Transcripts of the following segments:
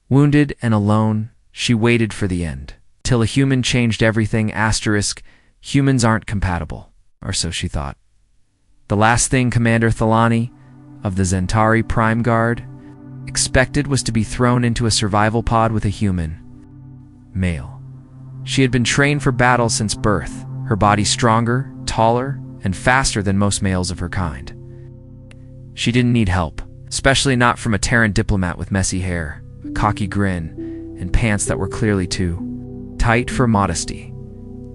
Wounded and alone, she waited for the end. Till a human changed everything, *, humans aren't compatible, or so she thought. The last thing Commander Thalani, of the Zentari Prime Guard, expected was to be thrown into a survival pod with a human. Male. She had been trained for battle since birth, her body stronger, taller, and faster than most males of her kind. She didn't need help, especially not from a Terran diplomat with messy hair, a cocky grin, and pants that were clearly too tight for modesty.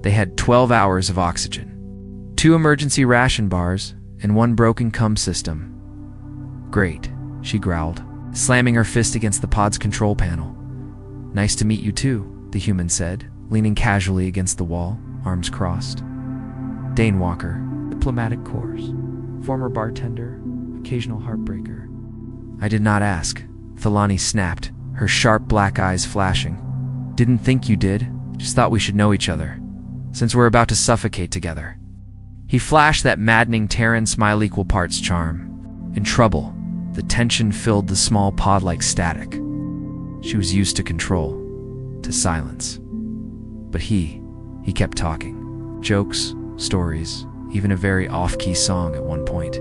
They had 12 hours of oxygen, 2 emergency ration bars, and 1 broken cum system. Great, she growled, slamming her fist against the pod's control panel. Nice to meet you too, the human said, leaning casually against the wall, arms crossed. Dane Walker, diplomatic corps, former bartender, occasional heartbreaker. I did not ask, Thalani snapped, her sharp black eyes flashing. Didn't think you did, just thought we should know each other, since we're about to suffocate together. He flashed that maddening Terran smile, equal parts charm. In trouble, the tension filled the small pod like static. She was used to control, to silence. But he kept talking. Jokes, stories, even a very off-key song at one point.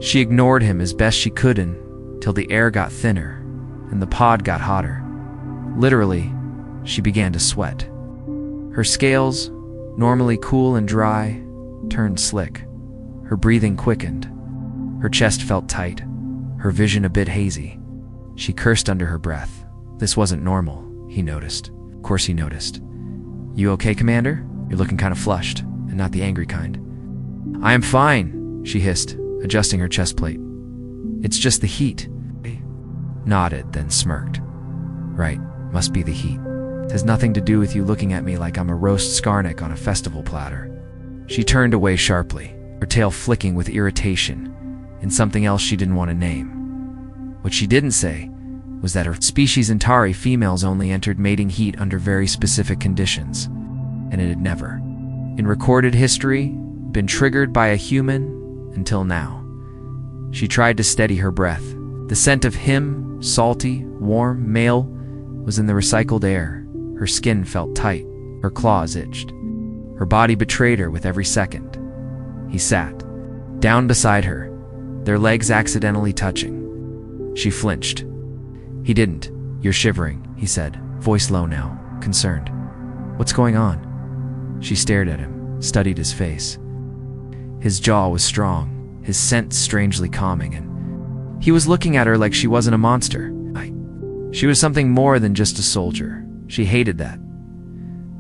She ignored him as best she could until the air got thinner and the pod got hotter. Literally, she began to sweat. Her scales, normally cool and dry, turned slick. Her breathing quickened. Her chest felt tight, her vision a bit hazy. She cursed under her breath. This wasn't normal, he noticed. Of course he noticed. You okay, Commander? You're looking kind of flushed, and not the angry kind. I am fine, she hissed, adjusting her chest plate. It's just the heat. He nodded, then smirked. Right, must be the heat. It has nothing to do with you looking at me like I'm a roast skarnick on a festival platter. She turned away sharply, her tail flicking with irritation, and something else she didn't want to name. What she didn't say was that her species Zentari females only entered mating heat under very specific conditions, and it had never, in recorded history, been triggered by a human until now. She tried to steady her breath. The scent of him, salty, warm, male, was in the recycled air. Her skin felt tight, her claws itched. Her body betrayed her with every second. He sat, down beside her, their legs accidentally touching. She flinched. He didn't. You're shivering, he said, voice low now, concerned. What's going on? She stared at him, studied his face. His jaw was strong, his scent strangely calming, and he was looking at her like she wasn't a monster. She was something more than just a soldier. She hated that.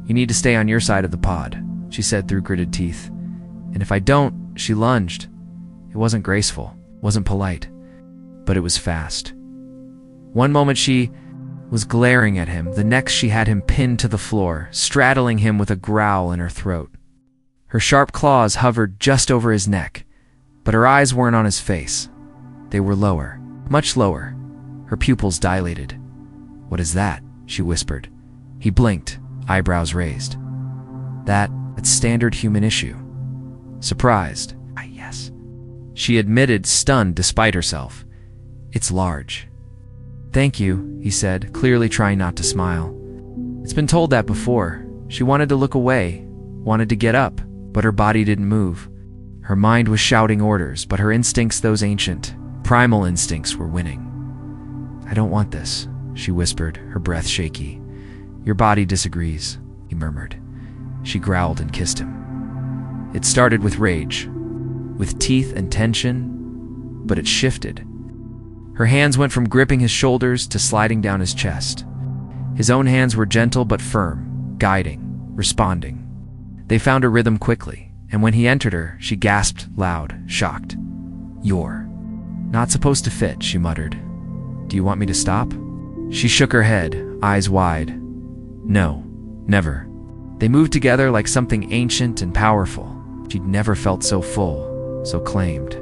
You need to stay on your side of the pod, she said through gritted teeth. And if I don't, she lunged. It wasn't graceful, wasn't polite, but it was fast. One moment she was glaring at him, the next she had him pinned to the floor, straddling him with a growl in her throat. Her sharp claws hovered just over his neck, but her eyes weren't on his face. They were lower, much lower. Her pupils dilated. What is that? She whispered. He blinked, eyebrows raised. That's standard human issue. Surprised. Yes. She admitted, stunned despite herself. It's large. Thank you, he said, clearly trying not to smile. It's been told that before. She wanted to look away, wanted to get up, but her body didn't move. Her mind was shouting orders, but her instincts, those ancient, primal instincts, were winning. I don't want this, she whispered, her breath shaky. Your body disagrees, he murmured. She growled and kissed him. It started with rage, with teeth and tension, but it shifted. Her hands went from gripping his shoulders to sliding down his chest. His own hands were gentle but firm, guiding, responding. They found a rhythm quickly, and when he entered her, she gasped loud, shocked. You're not supposed to fit, she muttered. Do you want me to stop? She shook her head, eyes wide. No, never. They moved together like something ancient and powerful. She'd never felt so full, so claimed.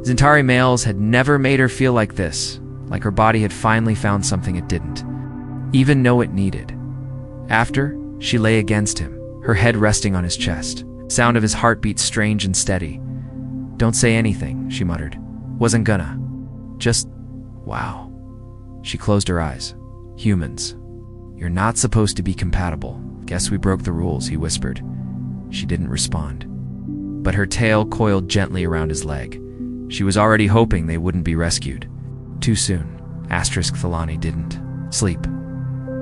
Zentari males had never made her feel like this, like her body had finally found something it didn't even know it needed. After, she lay against him, her head resting on his chest, sound of his heartbeat strange and steady. Don't say anything, she muttered. Wasn't gonna. Just, wow. She closed her eyes. Humans. You're not supposed to be compatible. Guess we broke the rules, he whispered. She didn't respond, but her tail coiled gently around his leg. She was already hoping they wouldn't be rescued. Too soon. Thalani didn't sleep.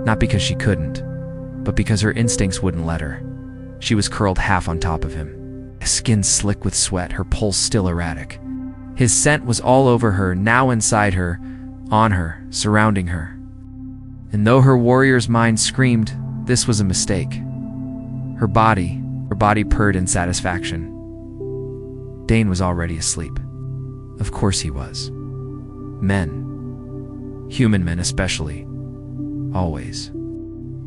Not because she couldn't, but because her instincts wouldn't let her. She was curled half on top of him, his skin slick with sweat, her pulse still erratic. His scent was all over her, now inside her, on her, surrounding her. And though her warrior's mind screamed, this was a mistake. Her body purred in satisfaction. Dane was already asleep. Of course he was. Men. Human men especially. Always.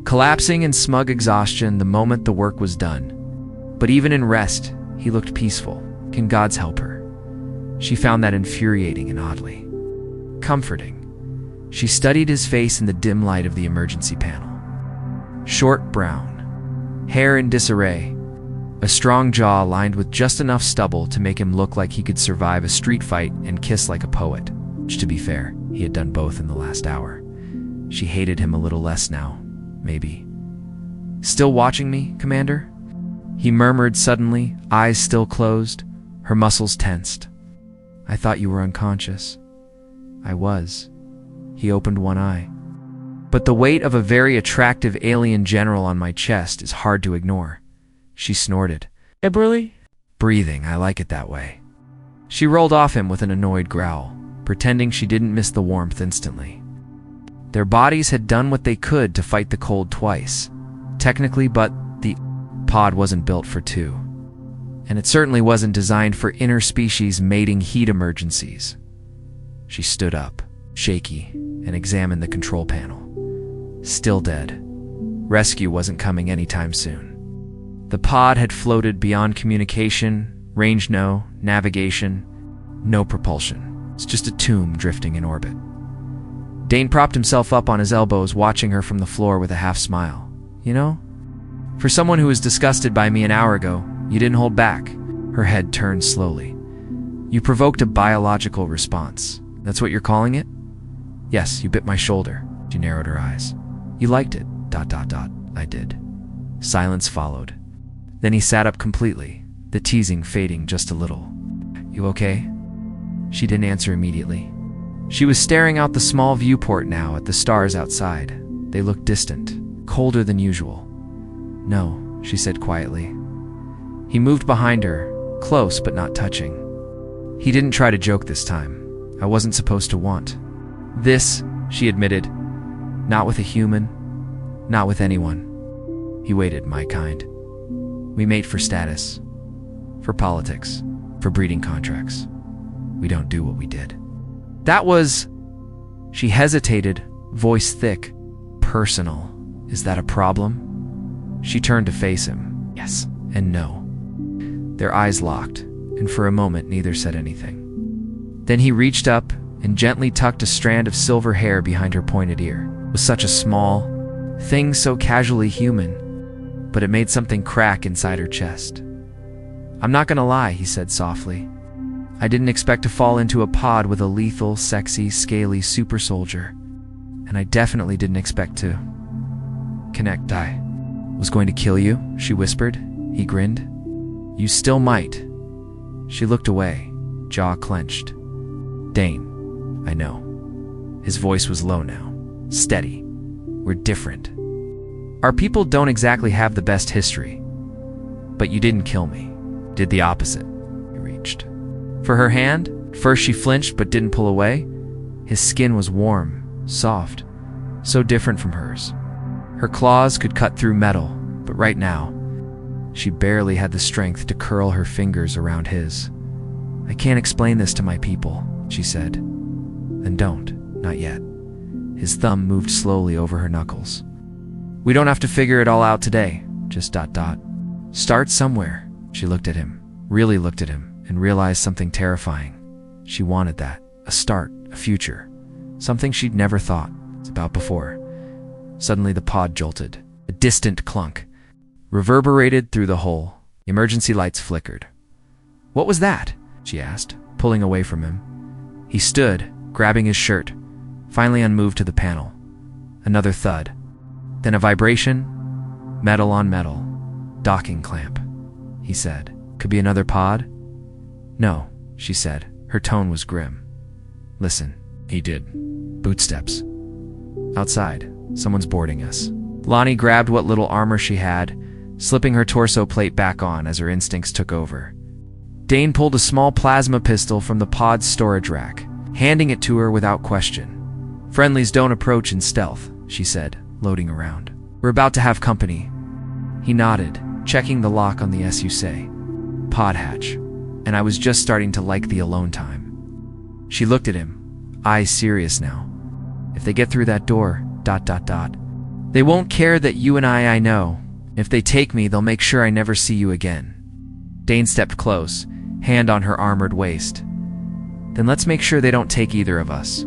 Collapsing in smug exhaustion the moment the work was done. But even in rest, he looked peaceful. Can gods help her? She found that infuriating and oddly comforting. She studied his face in the dim light of the emergency panel. Short brown, hair in disarray, a strong jaw lined with just enough stubble to make him look like he could survive a street fight and kiss like a poet, which, to be fair, he had done both in the last hour. She hated him a little less now, maybe. Still watching me, Commander? He murmured suddenly, eyes still closed, her muscles tensed. I thought you were unconscious. I was. He opened one eye. But the weight of a very attractive alien general on my chest is hard to ignore. She snorted. Eberly? Breathing, I like it that way. She rolled off him with an annoyed growl, pretending she didn't miss the warmth instantly. Their bodies had done what they could to fight the cold twice. Technically, but the pod wasn't built for two. And it certainly wasn't designed for interspecies mating heat emergencies. She stood up, shaky, and examined the control panel. Still dead. Rescue wasn't coming anytime soon. The pod had floated beyond communication, range no, navigation, no propulsion. It's just a tomb drifting in orbit. Dane propped himself up on his elbows, watching her from the floor with a half smile. You know, for someone who was disgusted by me an hour ago, you didn't hold back. Her head turned slowly. You provoked a biological response. That's what you're calling it? Yes, you bit my shoulder. She narrowed her eyes. You liked it, ... I did. Silence followed. Then he sat up completely, the teasing fading just a little. You okay? She didn't answer immediately. She was staring out the small viewport now at the stars outside. They looked distant, colder than usual. No, she said quietly. He moved behind her, close but not touching. He didn't try to joke this time. I wasn't supposed to want this, she admitted. Not with a human, not with anyone. He waited, my kind. We mate for status, for politics, for breeding contracts. We don't do what we did. That was... She hesitated, voice thick. Personal. Is that a problem? She turned to face him. Yes and no. Their eyes locked, and for a moment neither said anything. Then he reached up and gently tucked a strand of silver hair behind her pointed ear. It was such a small thing, so casually human, but it made something crack inside her chest. I'm not gonna lie, he said softly. I didn't expect to fall into a pod with a lethal, sexy, scaly super soldier. And I definitely didn't expect to connect. I was going to kill you, she whispered. He grinned. You still might. She looked away, jaw clenched. Dane, I know. His voice was low now, steady. We're different. Our people don't exactly have the best history. But you didn't kill me. Did the opposite. He reached for her hand. First she flinched but didn't pull away. His skin was warm, soft, so different from hers. Her claws could cut through metal, but right now, she barely had the strength to curl her fingers around his. I can't explain this to my people, she said. Then don't, not yet. His thumb moved slowly over her knuckles. We don't have to figure it all out today, just ... Start somewhere. She looked at him, really looked at him, and realized something terrifying. She wanted that, a start, a future, something she'd never thought about before. Suddenly the pod jolted. A distant clunk reverberated through the hole. Emergency lights flickered. What was that? She asked, pulling away from him. He stood, grabbing his shirt, finally unmoved to the panel. Another thud. Then a vibration. Metal on metal. Docking clamp. He said. Could be another pod? No, she said. Her tone was grim. Listen. He did. Bootsteps. Outside. Someone's boarding us. Lonnie grabbed what little armor she had, slipping her torso plate back on as her instincts took over. Dane pulled a small plasma pistol from the pod's storage rack, handing it to her without question. Friendlies don't approach in stealth, she said, loading around. We're about to have company. He nodded, checking the lock on the SUSA. Pod hatch. And I was just starting to like the alone time. She looked at him, eyes serious now. If they get through that door, ... They won't care that you and I know. If they take me, they'll make sure I never see you again. Dane stepped close, hand on her armored waist. Then let's make sure they don't take either of us.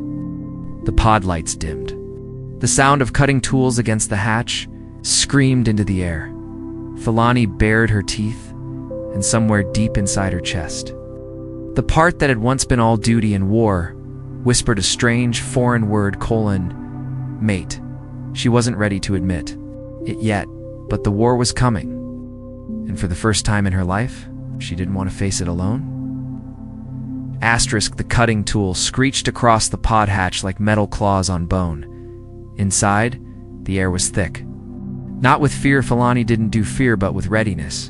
The pod lights dimmed. The sound of cutting tools against the hatch screamed into the air. Thalani bared her teeth, and somewhere deep inside her chest, the part that had once been all duty and war whispered a strange foreign word: mate. She wasn't ready to admit it yet, but the war was coming. And for the first time in her life, she didn't want to face it alone. The cutting tool screeched across the pod hatch like metal claws on bone. Inside, the air was thick. Not with fear. Thalani didn't do fear, but with readiness.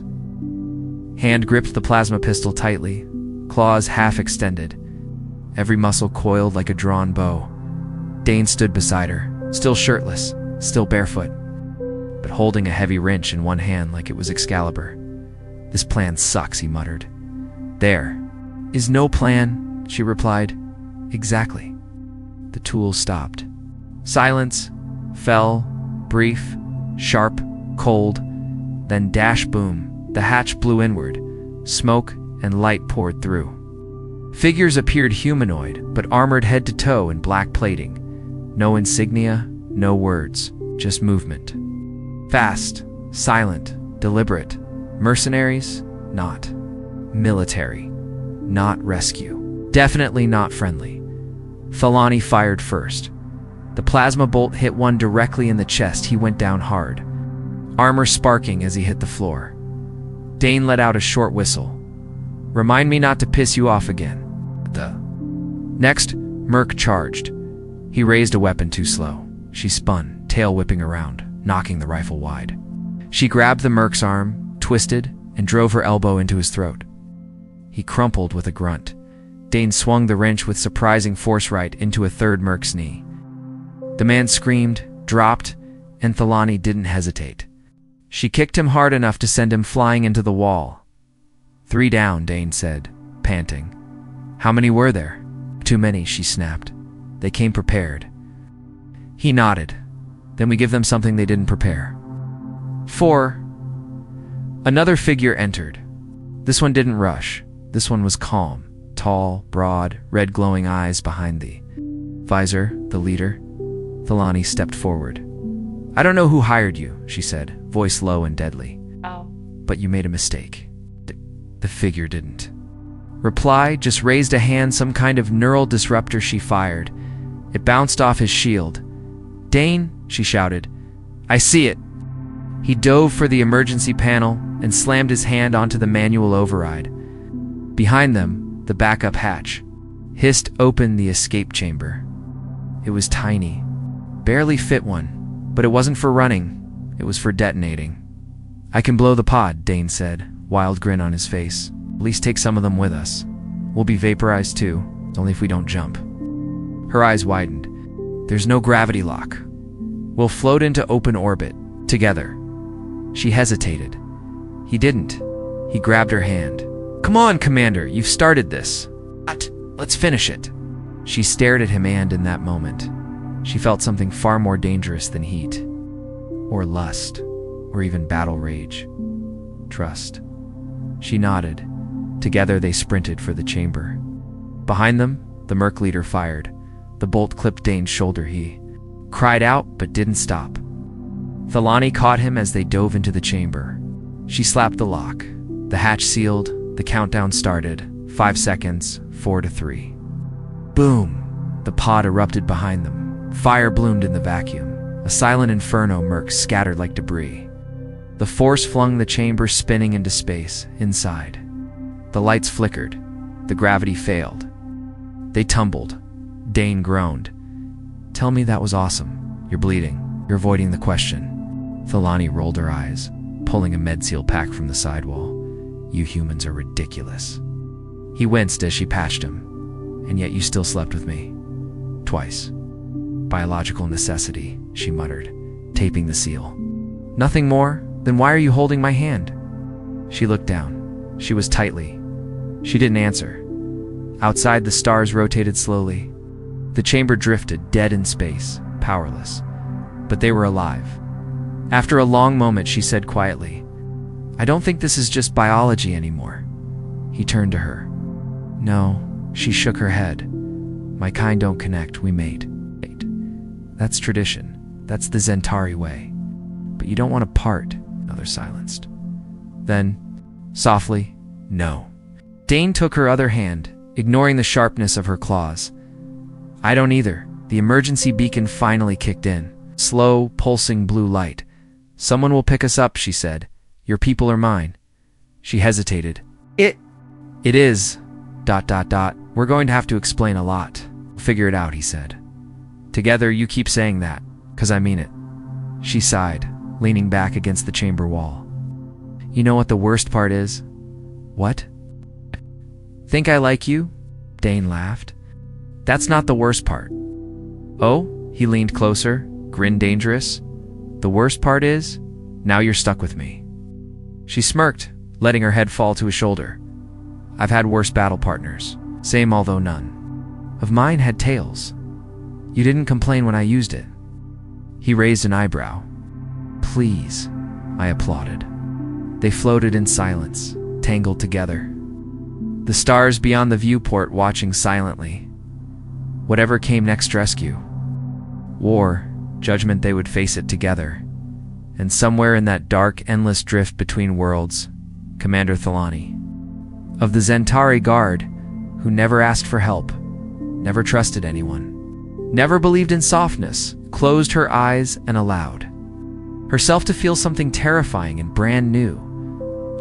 Hand gripped the plasma pistol tightly, claws half extended, every muscle coiled like a drawn bow. Dane stood beside her, still shirtless, still barefoot, but holding a heavy wrench in one hand like it was Excalibur. This plan sucks, he muttered. There is no plan, she replied. Exactly. The tool stopped. Silence fell, brief, sharp, cold, then dash boom. The hatch blew inward. Smoke and light poured through. Figures appeared humanoid, but armored head to toe in black plating. No insignia, no words, just movement. Fast, silent, deliberate. Mercenaries? Not. Military. Not rescue. Definitely not friendly. Thalani fired first. The plasma bolt hit one directly in the chest. He went down hard, armor sparking as he hit the floor. Dane let out a short whistle. Remind me not to piss you off again. Next, Merc charged. He raised a weapon too slow. She spun, tail whipping around, knocking the rifle wide. She grabbed the Merc's arm, twisted, and drove her elbow into his throat. He crumpled with a grunt. Dane swung the wrench with surprising force right into a third Merc's knee. The man screamed, dropped, and Thalani didn't hesitate. She kicked him hard enough to send him flying into the wall. 3 down, Dane said, panting. How many were there? Too many, she snapped. They came prepared. He nodded. Then we give them something they didn't prepare. 4. Another figure entered. This one didn't rush. This one was calm, tall, broad, red glowing eyes behind the visor, the leader. Thalani stepped forward. I don't know who hired you, she said, voice low and deadly. Oh. But you made a mistake. The figure didn't reply, just raised a hand, some kind of neural disruptor she fired. It bounced off his shield. Dane, she shouted. I see it. He dove for the emergency panel and slammed his hand onto the manual override. Behind them, the backup hatch hissed open the escape chamber. It was tiny, barely fit one, but it wasn't for running, it was for detonating. I can blow the pod, Dane said, wild grin on his face. At least take some of them with us. We'll be vaporized too, only if we don't jump. Her eyes widened. There's no gravity lock. We'll float into open orbit, together. She hesitated. He didn't. He grabbed her hand. Come on, Commander, you've started this. Let's finish it. She stared at him, and in that moment, she felt something far more dangerous than heat, or lust, or even battle rage. Trust. She nodded. Together they sprinted for the chamber. Behind them, the Merc leader fired. The bolt clipped Dane's shoulder. He cried out, but didn't stop. Thalani caught him as they dove into the chamber. She slapped the lock. The hatch sealed. The countdown started. 5 seconds, 4 to 3. Boom! The pod erupted behind them. Fire bloomed in the vacuum. A A silent inferno murk scattered like debris. The force flung the chamber spinning into space, inside. The lights flickered. The gravity failed. They tumbled. Dane groaned. "Tell me that was awesome. You're bleeding. You're avoiding the question." Thelani rolled her eyes, pulling a med-seal pack from the sidewall. "You humans are ridiculous." He winced as she patched him. "And yet you still slept with me. Twice." "Biological necessity," she muttered, taping the seal. "Nothing more? Then why are you holding my hand?" She looked down. She was tightly. She didn't answer. Outside, the stars rotated slowly. The chamber drifted, dead in space, powerless. But they were alive. After a long moment, she said quietly, "I don't think this is just biology anymore." He turned to her. "No," she shook her head. "My kind don't connect, we mate. That's tradition. That's the Zentari way. But you don't want to part," another silenced. Then, softly, "No." Dane took her other hand, ignoring the sharpness of her claws. "I don't either." The emergency beacon finally kicked in. Slow, pulsing blue light. "Someone will pick us up," she said. "Your people are mine." She hesitated. It is... ... We're going to have to explain a lot." "Figure it out," he said. "Together, you keep saying that, 'cause I mean it." She sighed, leaning back against the chamber wall. "You know what the worst part is?" "What?" "Think I like you?" Dane laughed. "That's not the worst part." "Oh?" He leaned closer, grinned dangerous. "The worst part is, now you're stuck with me." She smirked, letting her head fall to his shoulder. "I've had worse battle partners. Same, although none of mine had tails. You didn't complain when I used it." He raised an eyebrow. "Please," I applauded. They floated in silence, tangled together. The stars beyond the viewport watching silently. Whatever came next, rescue, war, judgment, they would face it together. And somewhere in that dark, endless drift between worlds, Commander Thelani, of the Zentari Guard, who never asked for help, never trusted anyone, never believed in softness, closed her eyes and allowed herself to feel something terrifying and brand new.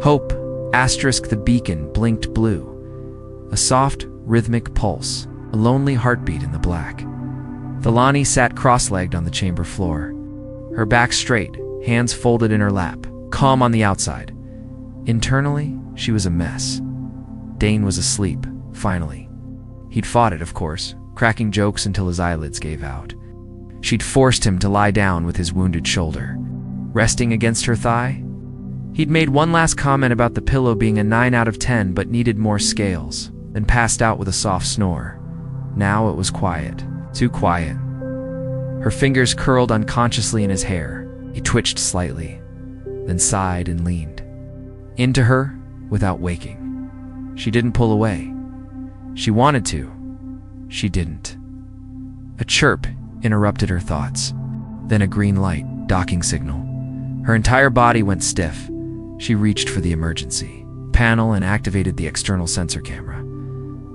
Hope, asterisk, the beacon blinked blue. A soft, rhythmic pulse, a lonely heartbeat in the black. Thelani sat cross-legged on the chamber floor, her back straight, hands folded in her lap, calm on the outside. Internally, she was a mess. Dane was asleep, finally. He'd fought it, of course, cracking jokes until his eyelids gave out. She'd forced him to lie down with his wounded shoulder, resting against her thigh. He'd made one last comment about the pillow being a 9 out of 10 but needed more scales, then passed out with a soft snore. Now it was quiet, too quiet. Her fingers curled unconsciously in his hair. He twitched slightly, then sighed and leaned into her without waking. She didn't pull away. She wanted to. She didn't. A chirp interrupted her thoughts. Then a green light, docking signal. Her entire body went stiff. She reached for the emergency panel and activated the external sensor camera.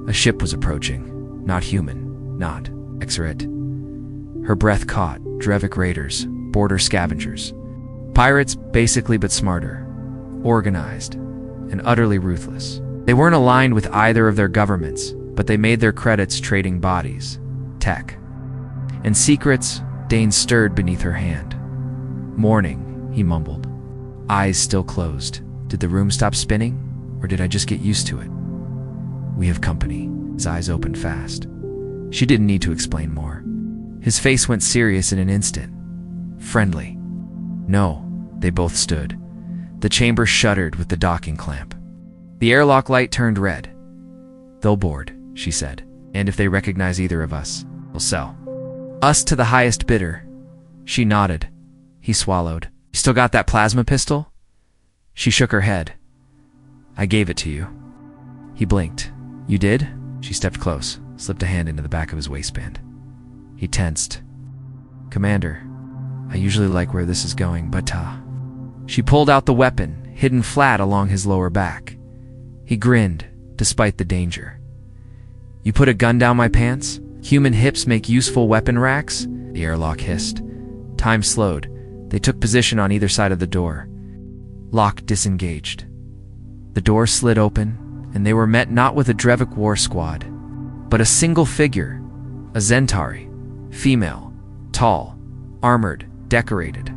A ship was approaching. Not human, not Xeret. Her breath caught. Drevik raiders, border scavengers. Pirates, basically, but smarter. Organized and utterly ruthless. They weren't aligned with either of their governments, but they made their credits trading bodies, tech, and secrets. Dane stirred beneath her hand. "Morning," he mumbled, eyes still closed. Did the room stop spinning, or did I just get used to it? "We have company." His eyes opened fast. She didn't need to explain more. His face went serious in an instant. Friendly. "No." They both stood. The chamber shuddered with the docking clamp. The airlock light turned red. "They'll board," she said. "And if they recognize either of us, we'll sell us to the highest bidder." She nodded. He swallowed. "You still got that plasma pistol?" She shook her head. "I gave it to you." He blinked. "You did?" She stepped close, slipped a hand into the back of his waistband. He tensed. "Commander, I usually like where this is going, but She pulled out the weapon, hidden flat along his lower back. He grinned, despite the danger. "You put a gun down my pants? Human hips make useful weapon racks?" The airlock hissed. Time slowed. They took position on either side of the door. Lock disengaged. The door slid open, and they were met not with a Drevik war squad, but a single figure, a Zentari, female, tall, armored, decorated.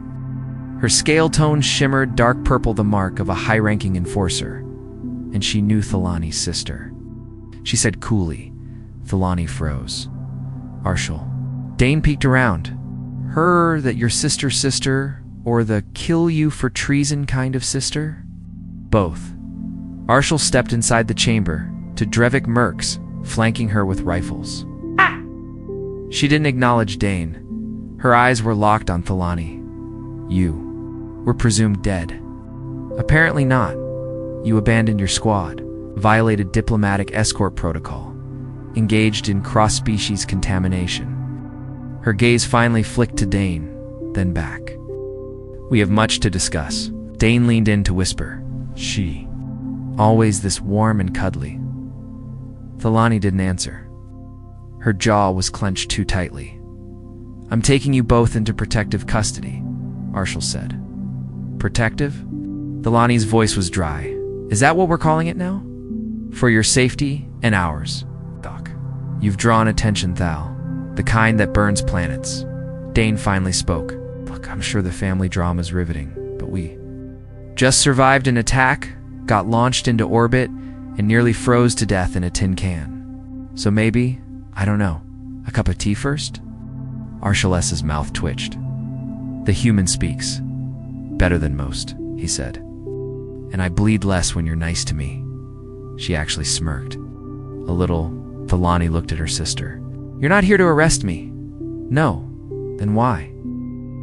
Her scale tones shimmered dark purple, the mark of a high-ranking enforcer, and she knew Thelani's sister. She said coolly. Thelani froze. Arshel. Dane peeked around. Her that your sister, or the kill you for treason kind of sister? Both. Arshel stepped inside the chamber to Drevik mercs, flanking her with rifles. She didn't acknowledge Dane. Her eyes were locked on Thelani. You were presumed dead. Apparently not. You abandoned your squad, violated diplomatic escort protocol, engaged in cross-species contamination. Her gaze finally flicked to Dane, then back. We have much to discuss. Dane leaned in to whisper. She. Always this warm and cuddly. Thelani didn't answer. Her jaw was clenched too tightly. I'm taking you both into protective custody, Arshel said. Protective? Thelani's voice was dry. Is that what we're calling it now? For your safety and ours, Doc. You've drawn attention, Thal. The kind that burns planets. Dane finally spoke. Look, I'm sure the family drama's riveting, but we just survived an attack, got launched into orbit, and nearly froze to death in a tin can. So maybe, I don't know, a cup of tea first? Arshel S's mouth twitched. The human speaks. Better than most, he said. And I bleed less when you're nice to me. She actually smirked. A little, Thelani looked at her sister. You're not here to arrest me. No. Then why?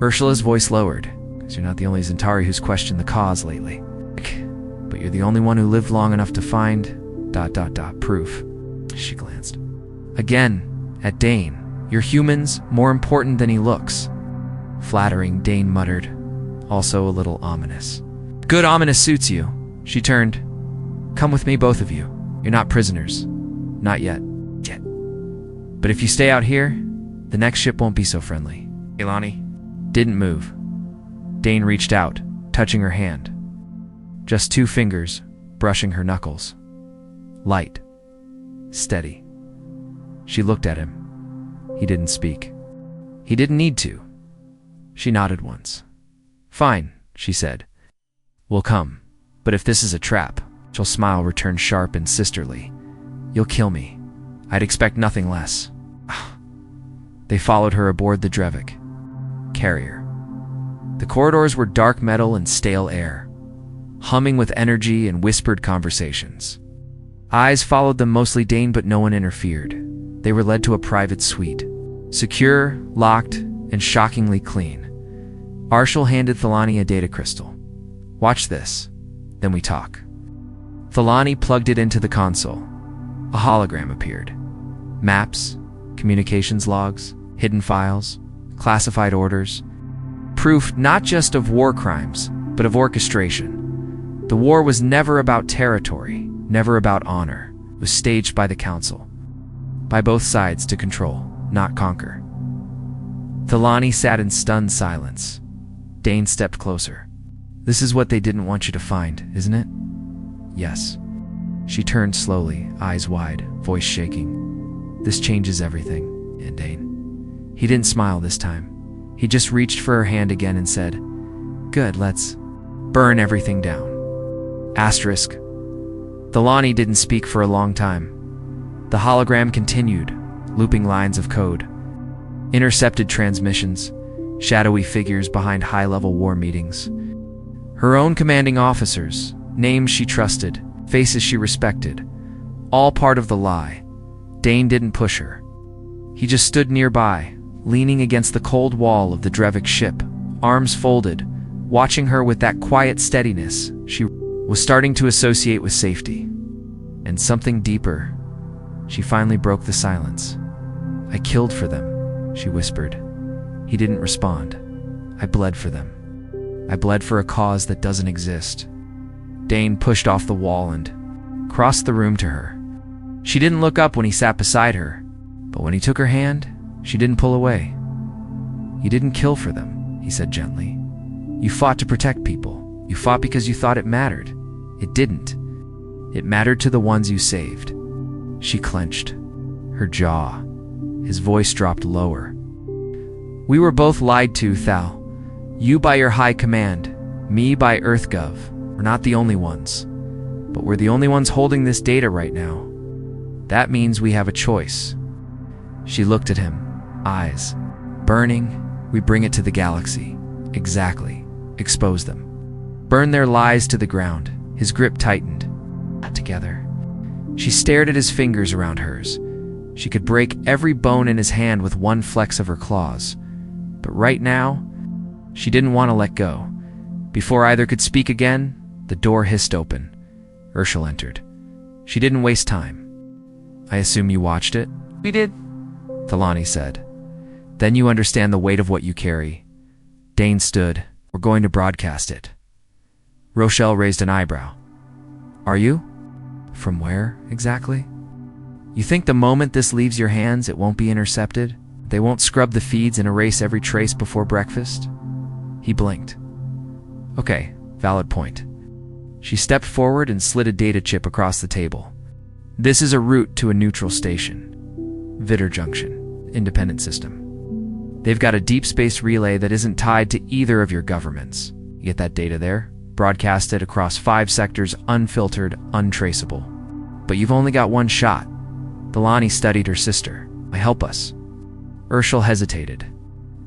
Ursula's voice lowered. Because you're not the only Zentari who's questioned the cause lately. But you're the only one who lived long enough to find... proof. She glanced. Again, at Dane. You're humans, more important than he looks. Flattering, Dane muttered. Also a little ominous. Good ominous suits you. She turned. Come with me, both of you. You're not prisoners. Not yet. But if you stay out here, the next ship won't be so friendly. Ilani didn't move. Dane reached out, touching her hand. Just 2 fingers, brushing her knuckles. Light. Steady. She looked at him. He didn't speak. He didn't need to. She nodded once. Fine, she said. We'll come. But if this is a trap, she'll smile, returned sharp and sisterly. You'll kill me. I'd expect nothing less. They followed her aboard the Drevik carrier. The corridors were dark metal and stale air, humming with energy and whispered conversations. Eyes followed them, mostly Dane, but no one interfered. They were led to a private suite, secure, locked, and shockingly clean. Arshel handed Thelani a data crystal. Watch this, then we talk. Thelani plugged it into the console. A hologram appeared. Maps, communications logs, hidden files, classified orders. Proof not just of war crimes, but of orchestration. The war was never about territory, never about honor. It was staged by the Council. By both sides to control, not conquer. Thelani sat in stunned silence. Dane stepped closer. This is what they didn't want you to find, isn't it? Yes. She turned slowly, eyes wide, voice shaking. This changes everything, and Dane. He didn't smile this time. He just reached for her hand again and said, Good, let's burn everything down. Asterisk. Thelani didn't speak for a long time. The hologram continued, looping lines of code. Intercepted transmissions, shadowy figures behind high-level war meetings. Her own commanding officers, names she trusted, faces she respected, all part of the lie. Dane didn't push her. He just stood nearby, leaning against the cold wall of the Drevik ship, arms folded, watching her with that quiet steadiness she was starting to associate with safety. And something deeper. She finally broke the silence. I killed for them, she whispered. He didn't respond. I bled for them. I bled for a cause that doesn't exist. Dane pushed off the wall and crossed the room to her. She didn't look up when he sat beside her, but when he took her hand, she didn't pull away. He didn't kill for them. he said gently. You fought to protect people. You fought because you thought it mattered. It didn't. It mattered to the ones you saved. She clenched, her jaw. His voice dropped lower. We were both lied to, Thal. You by your high command, me by EarthGov. We're not the only ones. But we're the only ones holding this data right now. That means we have a choice. She looked at him, eyes burning. We bring it to the galaxy. Exactly. Expose them. Burn their lies to the ground. His grip tightened. Together. She stared at his fingers around hers. She could break every bone in his hand with one flex of her claws. But right now, she didn't want to let go. Before either could speak again, the door hissed open. Urshel entered. She didn't waste time. I assume you watched it? We did, Thalani said. Then you understand the weight of what you carry. Dane stood. We're going to broadcast it. Rochelle raised an eyebrow. Are you? From where, exactly? You think the moment this leaves your hands, it won't be intercepted? They won't scrub the feeds and erase every trace before breakfast? He blinked. Okay, valid point. She stepped forward and slid a data chip across the table. This is a route to a neutral station. Vitter Junction, independent system. They've got a deep space relay that isn't tied to either of your governments. You get that data there? Broadcast it across 5 sectors, unfiltered, untraceable. But you've only got one shot. Thalani studied her sister. Help us. Urshel hesitated.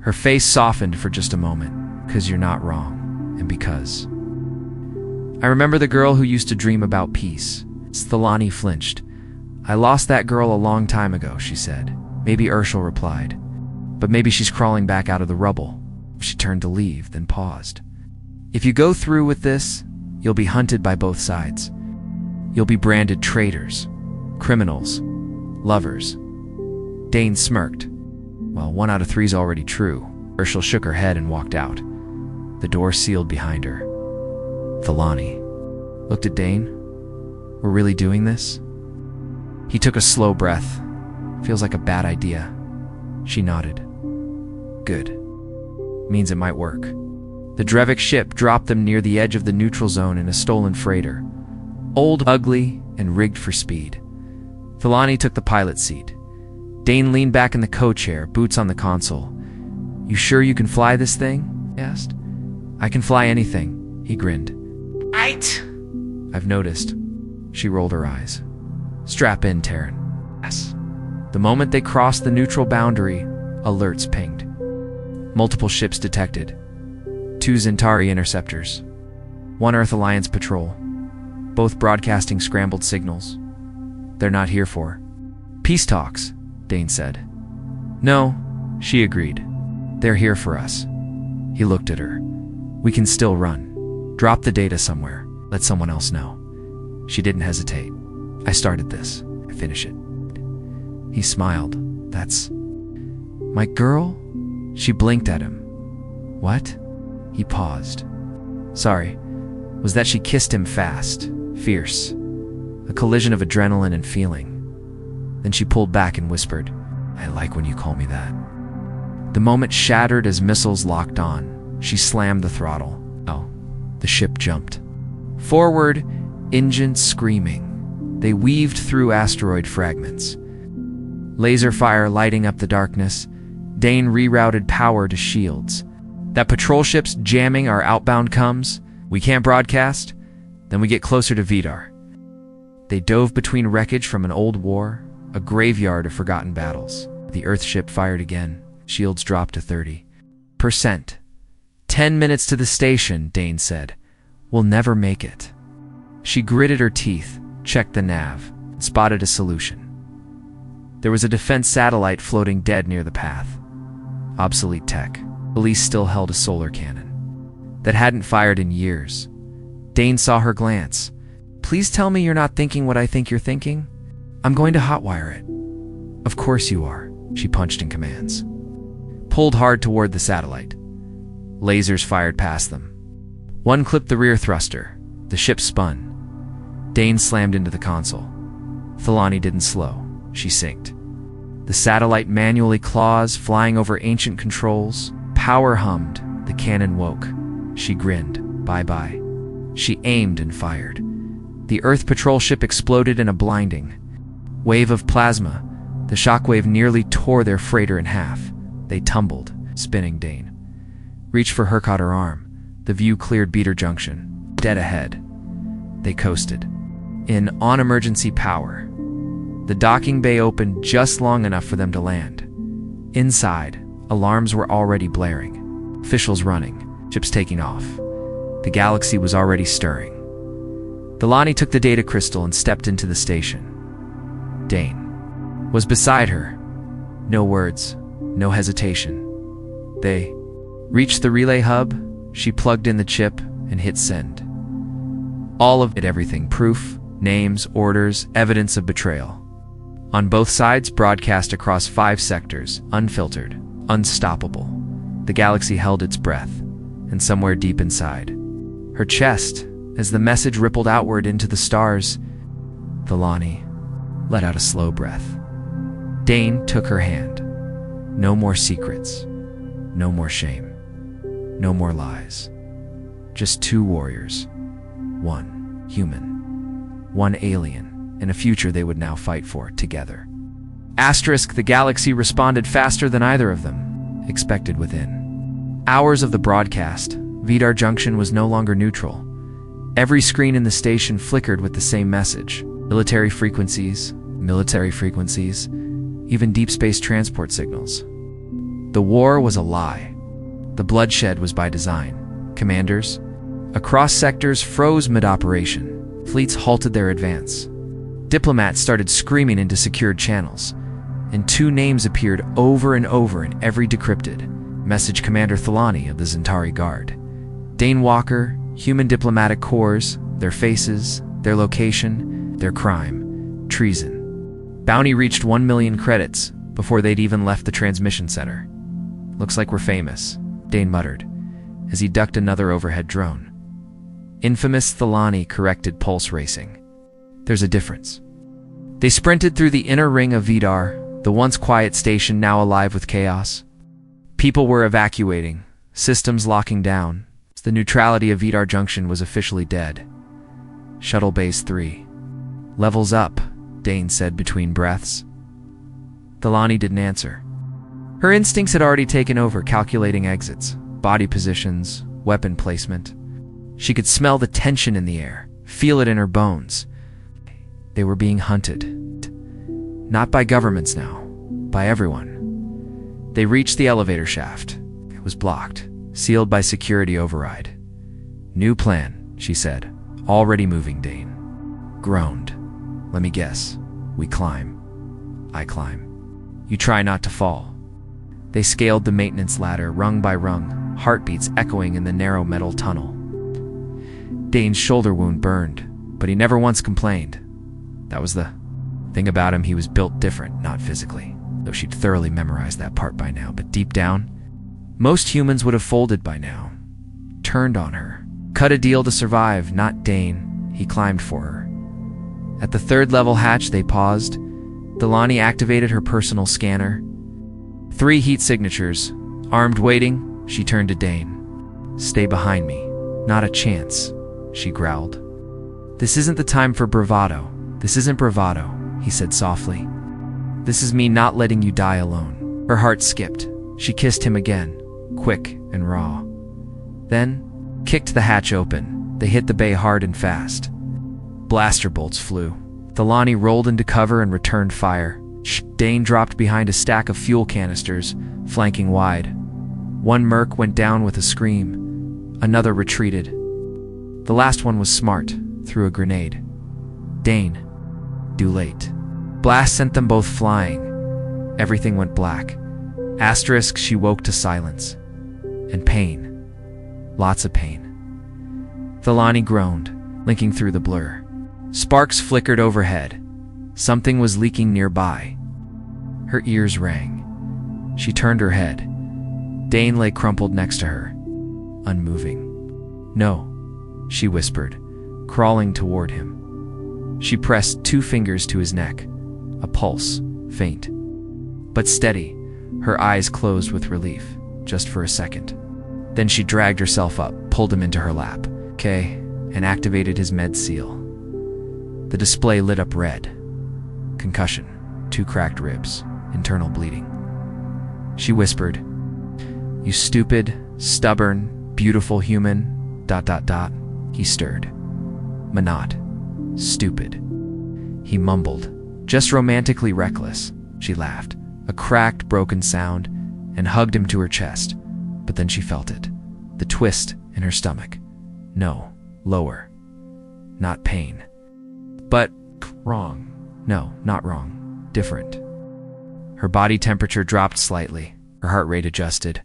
Her face softened for just a moment. Because you're not wrong. And because. I remember the girl who used to dream about peace. Thalani flinched. I lost that girl a long time ago, she said. Maybe Urshel replied. But maybe she's crawling back out of the rubble. She turned to leave, then paused. If you go through with this, you'll be hunted by both sides. You'll be branded traitors, criminals, lovers. Dane smirked. Well, 1 out of 3's already true. Urshel shook her head and walked out. The door sealed behind her. Thalani looked at Dane. We're really doing this? He took a slow breath. Feels like a bad idea. She nodded. Good. Means it might work. The Drevik ship dropped them near the edge of the neutral zone in a stolen freighter. Old, ugly, and rigged for speed. Thalani took the pilot seat. Dane leaned back in the co-chair, boots on the console. You sure you can fly this thing? He asked. I can fly anything, he grinned. Right. I've noticed. She rolled her eyes. Strap in, Terran. Yes. The moment they crossed the neutral boundary, alerts pinged. Multiple ships detected. 2 Zentari interceptors. 1 Earth Alliance patrol. Both broadcasting scrambled signals. They're not here for peace talks, Dane said. No, she agreed. They're here for us. He looked at her. We can still run. Drop the data somewhere. Let someone else know. She didn't hesitate. I started this. I finish it. He smiled. That's my girl? She blinked at him. What? He paused. Sorry. Was that she kissed him fast, fierce. A collision of adrenaline and feeling. Then she pulled back and whispered, I like when you call me that. The moment shattered as missiles locked on. She slammed the throttle. Oh, the ship jumped. Forward, engines screaming. They weaved through asteroid fragments. Laser fire lighting up the darkness. Dane rerouted power to shields. That patrol ship's jamming our outbound comms. We can't broadcast. Then we get closer to Vidar. They dove between wreckage from an old war, a graveyard of forgotten battles. The Earth ship fired again. Shields dropped to 30%. 10 minutes to the station, Dane said. We'll never make it. She gritted her teeth, checked the nav, and spotted a solution. There was a defense satellite floating dead near the path. Obsolete tech. Police still held a solar cannon that hadn't fired in years. Dane saw her glance. Please tell me you're not thinking what I think you're thinking. I'm going to hotwire it. Of course you are, she punched in commands. Pulled hard toward the satellite. Lasers fired past them. One clipped the rear thruster. The ship spun. Dane slammed into the console. Thalani didn't slow. She synced. The satellite manually claws, flying over ancient controls. Power hummed, The cannon woke. She grinned. Bye-bye. She aimed and fired. The Earth patrol ship exploded in a blinding wave of plasma. The shockwave nearly tore their freighter in half. They tumbled, spinning. Dane reached for her, caught her arm. The view cleared Beater Junction. Dead ahead. They coasted. On emergency power. The docking bay opened just long enough for them to land. Inside, alarms were already blaring. Officials running. Ships taking off. The galaxy was already stirring. Thilani took the data crystal and stepped into the station. Dane was beside her. No words, no hesitation. They reached the relay hub. She plugged in the chip and hit send. All of it, everything. Proof, names, orders, evidence of betrayal. On both sides, broadcast across 5 sectors, unfiltered, unstoppable. The galaxy held its breath, and somewhere deep inside her chest, as the message rippled outward into the stars, Thilani let out a slow breath. Dane took her hand. No more secrets. No more shame. No more lies. Just 2 warriors. 1 human. 1 alien. In a future they would now fight for together. The galaxy responded faster than either of them expected. Within hours of the broadcast, Vidar Junction was no longer neutral. Every screen in the station flickered with the same message. Military frequencies, even deep space transport signals. The war was a lie. The bloodshed was by design. Commanders across sectors froze mid-operation. Fleets halted their advance. Diplomats started screaming into secured channels, and 2 names appeared over and over in every decrypted message: Commander Thilani of the Zentari Guard, Dane Walker, Human Diplomatic Corps, their faces, their location, their crime, treason. Bounty reached 1 million credits before they'd even left the transmission center. Looks like we're famous, Dane muttered, as he ducked another overhead drone. Infamous, Thilani corrected, pulse racing. There's a difference. They sprinted through the inner ring of Vidar, the once quiet station now alive with chaos. People were evacuating, systems locking down. The neutrality of Vidar Junction was officially dead. Shuttle Base 3. Levels up, Dane said between breaths. Thilani didn't answer. Her instincts had already taken over, calculating exits, body positions, weapon placement. She could smell the tension in the air, feel it in her bones. They were being hunted. Not by governments now, by everyone. They reached the elevator shaft. It was blocked, sealed by security override. New plan, she said, already moving. Dane groaned. Let me guess. We climb. I climb. You try not to fall. They scaled the maintenance ladder, rung by rung, heartbeats echoing in the narrow metal tunnel. Dane's shoulder wound burned, but he never once complained. That was the thing about him. He was built different, not physically, though she'd thoroughly memorized that part by now. But deep down, most humans would have folded by now, turned on her, cut a deal to survive. Not Dane. He climbed for her. At the 3rd level hatch, they paused. Thilani activated her personal scanner. 3 heat signatures. Armed, waiting. She turned to Dane. Stay behind me. Not a chance, she growled. This isn't the time for bravado. This isn't bravado, he said softly. This is me not letting you die alone. Her heart skipped. She kissed him again, quick and raw. Then, kicked the hatch open. They hit the bay hard and fast. Blaster bolts flew. Thilani rolled into cover and returned fire. Dane dropped behind a stack of fuel canisters, flanking wide. 1 merc went down with a scream. Another retreated. The last one was smart, threw a grenade. Dane. Too late. Blast sent them both flying. Everything went black. She woke to silence. And pain. Lots of pain. Thilani groaned, linking through the blur. Sparks flickered overhead. Something was leaking nearby. Her ears rang. She turned her head. Dane lay crumpled next to her, unmoving. No, she whispered, crawling toward him. She pressed 2 fingers to his neck, a pulse, faint, but steady. Her eyes closed with relief, just for a second. Then she dragged herself up, pulled him into her lap, okay, and activated his med seal. The display lit up red. Concussion, 2 cracked ribs, internal bleeding. She whispered, "You stupid, stubborn, beautiful human, ... He stirred. Manat. Stupid. He mumbled, "Just romantically reckless." She laughed, a cracked, broken sound, and hugged him to her chest. But then she felt it, the twist in her stomach. No, lower. Not pain. But wrong. No, not wrong. Different. Her body temperature dropped slightly. Her heart rate adjusted.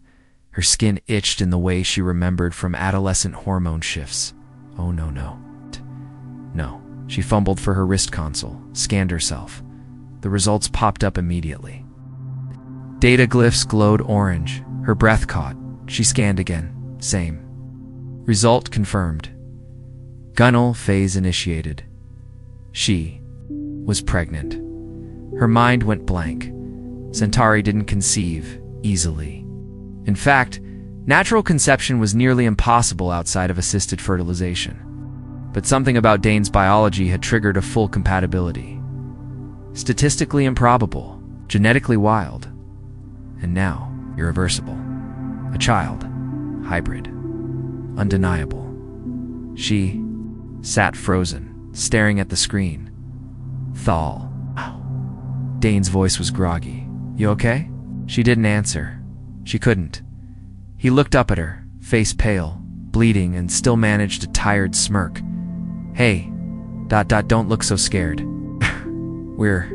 Her skin itched in the way she remembered from adolescent hormone shifts. Oh, no. No. She fumbled for her wrist console, scanned herself. The results popped up immediately. Data glyphs glowed orange. Her breath caught. She scanned again. Same. Result confirmed. Gunnel phase initiated. She was pregnant. Her mind went blank. Centauri didn't conceive easily. In fact, natural conception was nearly impossible outside of assisted fertilization. But something about Dane's biology had triggered a full compatibility. Statistically improbable, genetically wild, and now irreversible. A child, hybrid, undeniable. She sat frozen, staring at the screen. Thal. Dane's voice was groggy. "You okay?" She didn't answer. She couldn't. He looked up at her, face pale, bleeding, and still managed a tired smirk. "Hey, ... don't look so scared. We're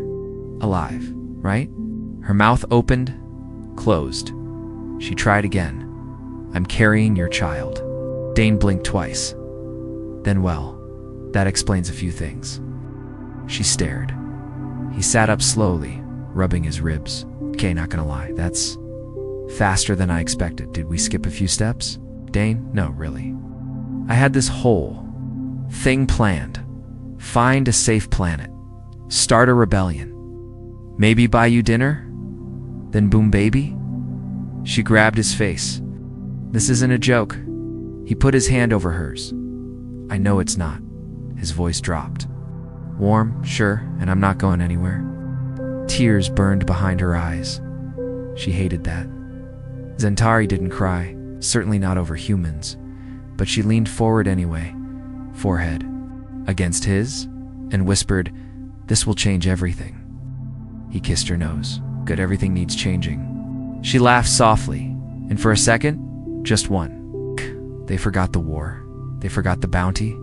alive, right?" Her mouth opened, closed. She tried again. "I'm carrying your child." Dane blinked twice. Then, well, that explains a few things. She stared. He sat up slowly, rubbing his ribs. "Okay, not gonna lie, that's faster than I expected. Did we skip a few steps?" "Dane, no, really. I had this whole thing planned. Find a safe planet. Start a rebellion. Maybe buy you dinner? Then boom baby?" She grabbed his face. "This isn't a joke." He put his hand over hers. "I know it's not." His voice dropped. "Warm, sure, and I'm not going anywhere." Tears burned behind her eyes. She hated that. Centauri didn't cry, certainly not over humans, but she leaned forward anyway, forehead against his, and whispered, "This will change everything." He kissed her nose. "Good, everything needs changing." She laughed softly, and for a second, just one. They forgot the war. They forgot the bounty.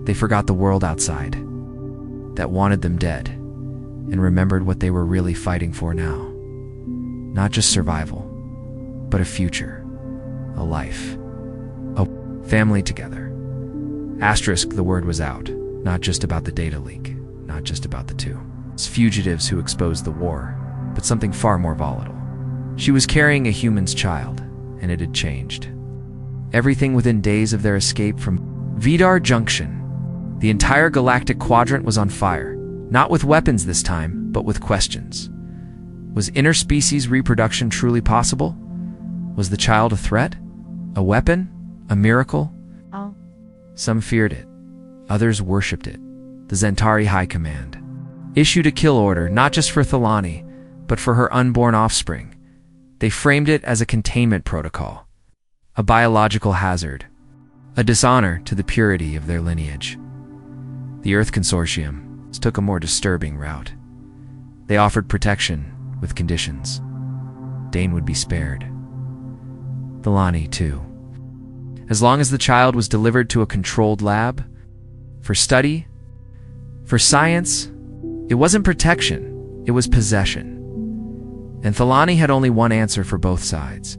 They forgot the world outside that wanted them dead, and remembered what they were really fighting for now. Not just survival, but a future, a life, a family together. Asterisk, the word was out, not just about the data leak, not just about the two. It's fugitives who exposed the war, but something far more volatile. She was carrying a human's child, and it had changed. Everything within days of their escape from Vidar Junction. The entire galactic quadrant was on fire, not with weapons this time, but with questions. Was interspecies reproduction truly possible? Was the child a threat? A weapon? A miracle? Oh. Some feared it. Others worshipped it. The Centauri High Command issued a kill order, not just for Thalani, but for her unborn offspring. They framed it as a containment protocol, a biological hazard, a dishonor to the purity of their lineage. The Earth Consortium took a more disturbing route. They offered protection with conditions. Dane would be spared. Thalani, too. As long as the child was delivered to a controlled lab, for study, for science, it wasn't protection, it was possession. And Thalani had only one answer for both sides.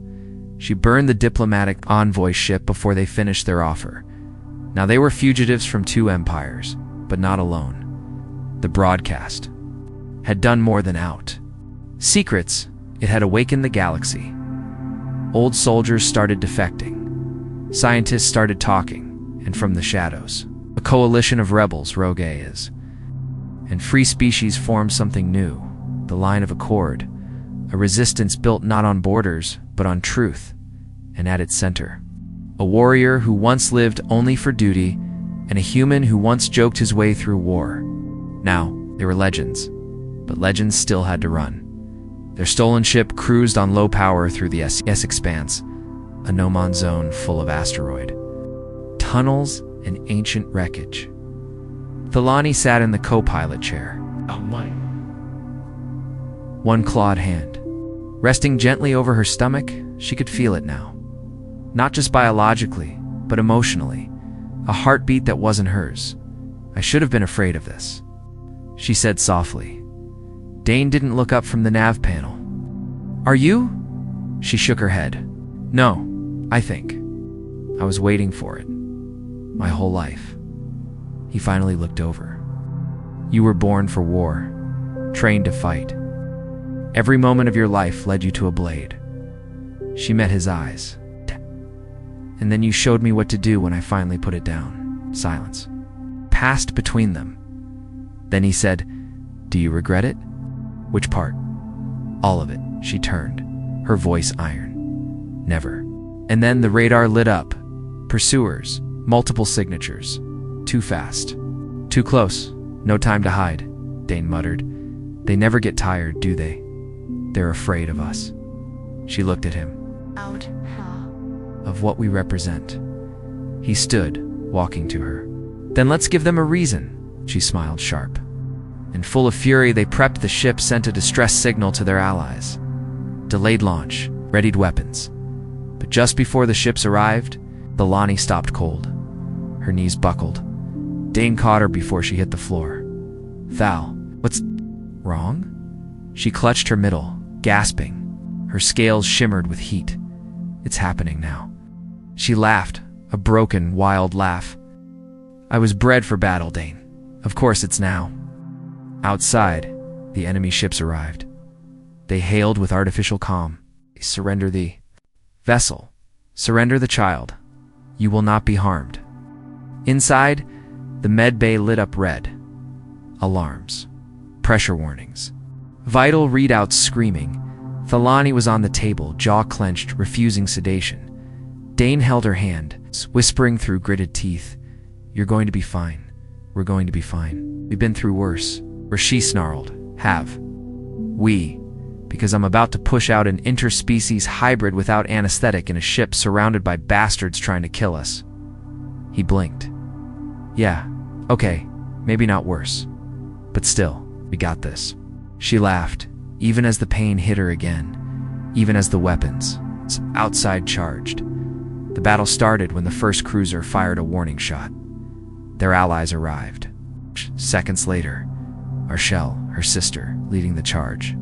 She burned the diplomatic envoy ship before they finished their offer. Now they were fugitives from two empires, but not alone. The broadcast had done more than out. Secrets, it had awakened the galaxy. Old soldiers started defecting. Scientists started talking, and from the shadows, a coalition of rebels, Rogue is. And free species formed something new, the Line of Accord, a resistance built not on borders, but on truth, and at its center, A warrior who once lived only for duty, and a human who once joked his way through war. Now, they were legends, but legends still had to run. Their stolen ship cruised on low power through the S expanse, a no-man's zone full of asteroid tunnels and ancient wreckage. Thalani sat in the co-pilot chair, one clawed hand. Resting gently over her stomach, she could feel it now. Not just biologically, but emotionally. A heartbeat that wasn't hers. I should have been afraid of this, she said softly. Dane didn't look up from the nav panel. Are you? She shook her head. No, I think. I was waiting for it. My whole life. He finally looked over. You were born for war, trained to fight. Every moment of your life led you to a blade. She met his eyes. And then you showed me what to do when I finally put it down. Silence. Passed between them. Then he said, "Do you regret it?" "Which part?" "All of it." She turned, her voice iron. "Never." And then the radar lit up. Pursuers, multiple signatures. Too fast. Too close. No time to hide, Dane muttered. They never get tired, do they? They're afraid of us. She looked at him. Of what we represent. He stood, walking to her. Then let's give them a reason, she smiled sharp. And full of fury, they prepped the ship, sent a distress signal to their allies. Delayed launch, readied weapons. But just before the ships arrived, Thalani stopped cold. Her knees buckled. Dane caught her before she hit the floor. Thal, what's wrong? She clutched her middle, gasping. Her scales shimmered with heat. It's happening now. She laughed, a broken, wild laugh. I was bred for battle, Dane. Of course it's now. Outside, the enemy ships arrived. They hailed with artificial calm. Surrender the vessel. Surrender the child. You will not be harmed. Inside, the med bay lit up red. Alarms. Pressure warnings. Vital readouts screaming. Thalani was on the table, jaw clenched, refusing sedation. Dane held her hand, whispering through gritted teeth, You're going to be fine. We're going to be fine. We've been through worse. Or she snarled, Have. We. Because I'm about to push out an interspecies hybrid without anesthetic in a ship surrounded by bastards trying to kill us. He blinked. Yeah, okay, maybe not worse. But still, we got this. She laughed, even as the pain hit her again, even as the weapons outside charged. The battle started when the first cruiser fired a warning shot. Their allies arrived. Seconds later, Arshel, her sister, leading the charge.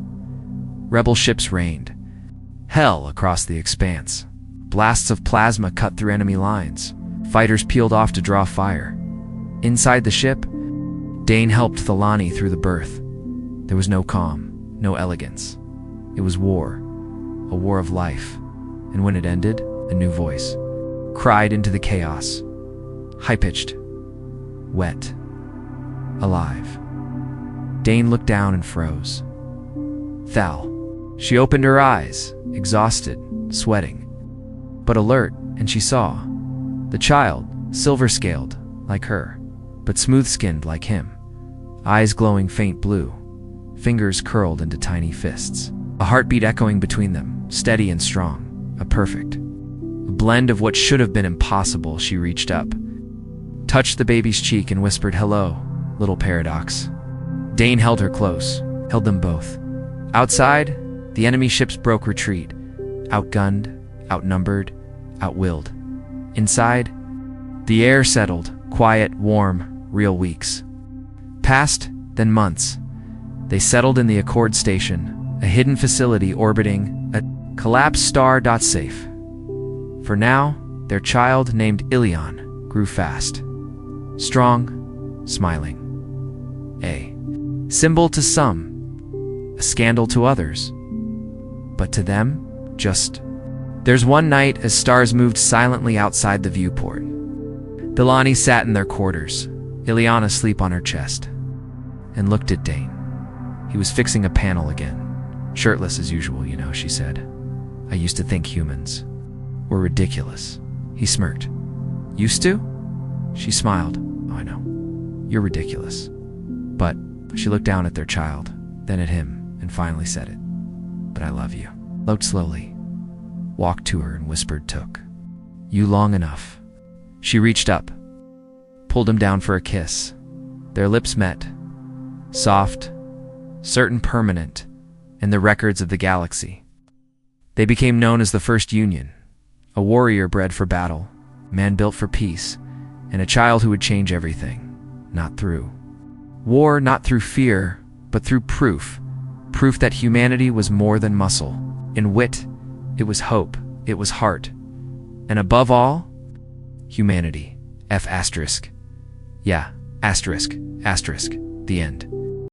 Rebel ships rained. Hell across the expanse. Blasts of plasma cut through enemy lines. Fighters peeled off to draw fire. Inside the ship, Dane helped Thalani through the berth. There was no calm, no elegance. It was war, a war of life. And when it ended, a new voice cried into the chaos. High-pitched, wet, alive. Dane looked down and froze. Thal. She opened her eyes, exhausted, sweating. But alert, and she saw. The child, silver-scaled, like her, but smooth-skinned like him. Eyes glowing faint blue. Fingers curled into tiny fists. A heartbeat echoing between them, steady and strong. A perfect. A blend of what should have been impossible. She reached up, touched the baby's cheek and whispered, Hello, little paradox. Dane held her close, held them both. Outside, the enemy ships broke retreat. Outgunned, outnumbered, outwilled. Inside, the air settled, quiet, warm, real weeks. Passed, then months. They settled in the Accord Station, a hidden facility orbiting a collapsed star. Safe. For now, their child, named Ilion, grew fast. Strong, smiling. A symbol to some, a scandal to others. But to them, just... There's one night as stars moved silently outside the viewport. Thalani sat in their quarters, Ilion asleep on her chest, and looked at Dane. He was fixing a panel again. Shirtless as usual, she said. I used to think humans were ridiculous. He smirked. Used to? She smiled. Oh, I know. You're ridiculous. But she looked down at their child, then at him, and finally said it. But I love you. Looked slowly, walked to her and whispered, Took you long enough. She reached up, pulled him down for a kiss. Their lips met, soft, certain, permanent, in the records of the galaxy. They became known as the First Union, a warrior bred for battle, a man built for peace, and a child who would change everything, not through war, not through fear, but through proof that humanity was more than muscle. In wit, it was hope, it was heart, and above all, humanity. F***. Yeah, ***, the end.